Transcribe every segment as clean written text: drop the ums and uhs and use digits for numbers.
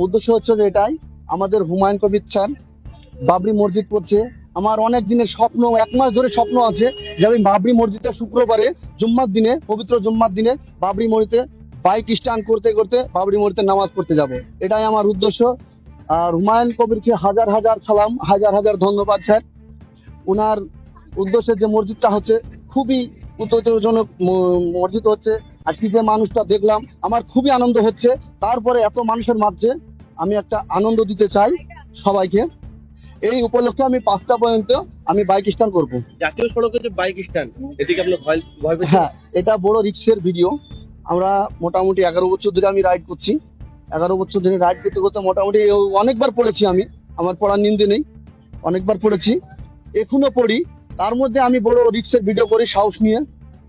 উদ্দেশ্য হচ্ছে যে এটাই, আমাদের হুমায়ুন কবির স্যার বাবরি মসজিদ করছে। আমার অনেক দিনের স্বপ্ন, 1 মাস ধরে স্বপ্ন আছে যে আমি বাবরি মসজিদে শুক্রবারে জুম্মার দিনে, পবিত্র জুম্মার দিনে বাবরি মসজিদে বাইক স্ট্যান্ড করতে করতে বাবরি মসজিদে নামাজ পড়তে যাব। এটাই আমার উদ্দেশ্য। আর হুমায়ুন কবিরকে হাজার হাজার সালাম, হাজার হাজার ধন্যবাদ স্যার। ওনার উদ্দেশ্যে যে মসজিদটা হচ্ছে খুবই উত্তেজনক মসজিদ হচ্ছে। আজকে যে মানুষটা দেখলাম আমার খুবই আনন্দ হচ্ছে। তারপরে এত মানুষের মাঝে আমি একটা আনন্দ দিতে চাই সবাইকে। এই উপলক্ষে আমি 5টা পর্যন্ত আমি বাইক স্ট্যান্ড করব। জাতীয় সড়কে যে বাইক স্ট্যান্ড, এদিকে আপনার ভয় পেয়েছেন? হ্যাঁ, এটা বড় রিস্কের ভিডিও। আমরা মোটামুটি 11 বছর ধরে আমি রাইড করছি। 11 বছর ধরে রাইড করতে করতে মোটামুটি অনেকবার পড়েছি আমি, আমার পড়ার নিন্দে নেই, অনেকবার পড়েছি, এখনো পড়ি। তার মধ্যে আমি বড় রিস্কের ভিডিও করি সাহস নিয়ে।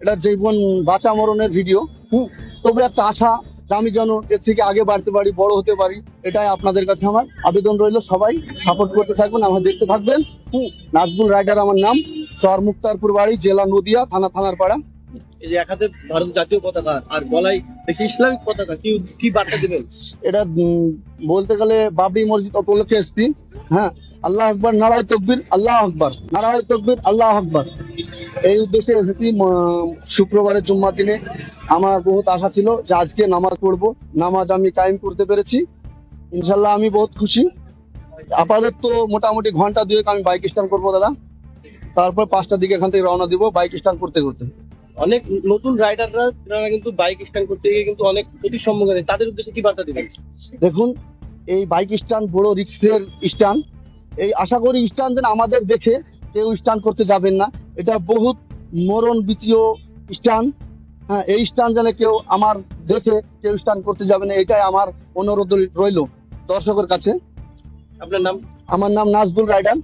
এটা জীবন বাঁচা মরণের ভিডিও। তবে একটা আশা যে আমি যেন এর থেকে আগে বাড়তে পারি, বড় হতে পারি। এটাই আপনাদের কাছে আমার আবেদন রইল, সবাই সাপোর্ট করতে থাকবেন, আমার দেখতে থাকবেন। নাজবুল রাইডার আমার নাম, চর মুক্তারপুর বাড়ি, জেলা নদিয়া, থানার পাড়া। এই যে এক হাতে ভারত জাতীয় পতাকা আর গলায় বেশি ইসলামিক পতাকা, কি বার্তা দিবেন? এটা বলতে গেলে বাবরি মসজিদ উপলক্ষে এসছি। হ্যাঁ, আল্লাহ আকবর, নারায় তকবীর, আল্লাহ আকবর, নারায় তকবীর, আল্লাহ আকবর। এই উদ্দেশ্যে এসেছি। শুক্রবারের জুম্মার দিনে আমার বহুত আশা ছিল যে আজকে নামাজ পড়বো, নামাজ আমি টাইম করতে পেরেছি। ইনশাল্লাহ আমি বহুত খুশি। আপাতত মোটামুটি ঘন্টা 2 আমি বাইক স্ট্যান্ড করবো দাদা। তারপর 5টার দিকে এখান থেকে রওনা দিব বাইক স্ট্যান্ড করতে করতে। অনেক নতুন রাইডাররা কিন্তু বাইক স্ট্যান্ড করতে গিয়ে কিন্তু অনেক ক্ষতির সম্মুখীন হয়, তাদের উদ্দেশ্যে কি বার্তা দিবেন? দেখুন, এই বাইক স্ট্যান্ড বড় রিস্কের স্ট্যান্ড। এই আশা করি স্ট্যান্ড যেন আমাদের দেখে কেউ স্ট্যান্ড করতে যাবেন না। এটা বহুত মরণ দ্বিতীয় স্ট্যান্ড। হ্যাঁ, এই স্ট্যান্ড যেন কেউ আমার দেখে কেউ স্ট্যান্ড করতে যাবে না, এটাই আমার অনুরোধ রইল দর্শকের কাছে। আপনার নাম? আমার নাম নাজবুল রাইডার।